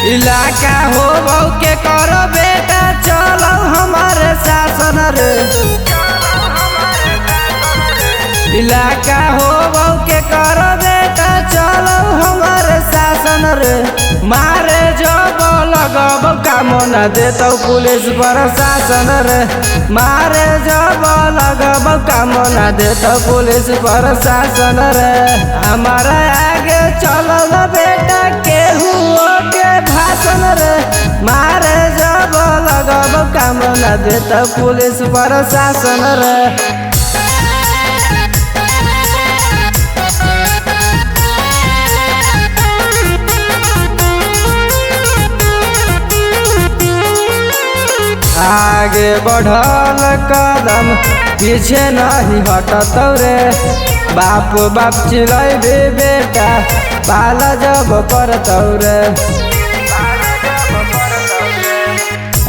इलाका हो बहु के करो बेटा चलो हमारे शासन रे। इलाका हो बहु के करो बेटा चलो हमारे शासन रे। मारे जब लगब काम न देतो पुलिस प्रशासन रे। मारे जब लगब काम न देतो पुलिस प्रशासन रे। हमारा आगे चलो बेटा केहू के भाषण रे। मारे जब लगब काम न देतो पुलिस प्रशासन रे। आगे बढ़ल कदम पीछे नहीं हटतौ रे। बाप बाप चिल्लाइबे बेटा पाल जब पड़तौ रे।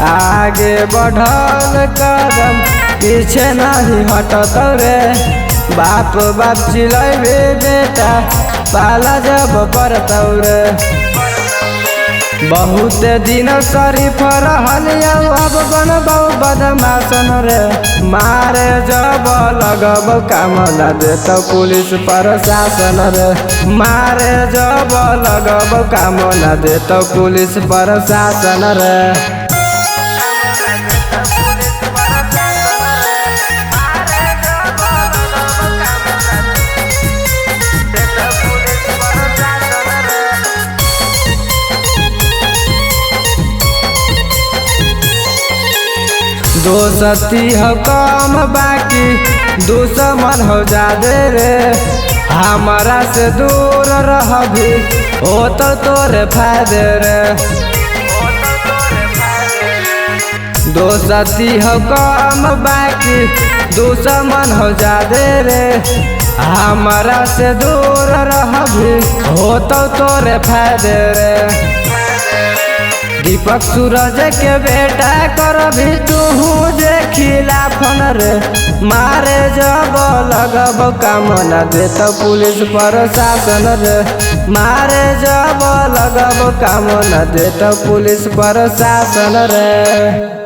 आगे बढ़ल कदम पीछे नहीं हटतौ रे। बाप बाप चिल्लाइबे बेटा पाल जब पड़तौ रे। बहुत दिन शरीफ रहल अब बनबौ बदमाशन रे। मारे जब लगब काम न देतो पुलिस प्रशासन रे। मारे जब लगब काम न देतो पुलिस प्रशासन रे। दोस्ती हो कम बाकी दुश्मन हो जादे रे। हमारा से दूर रह भी हो तो तोरे फायदे रे। दोस्ती हो कम बाकी दुश्मन हो जादे रे। हमारा से दूर रह भी हो तो तोरे फायदे रे। दीपक सूरज के बेटा कर भी तू जे खिलाफन रे। मारे जब लगब काम न देतो पुलिस प्रशासन रे। मारे जब लगब काम न देतो पुलिस प्रशासन रे।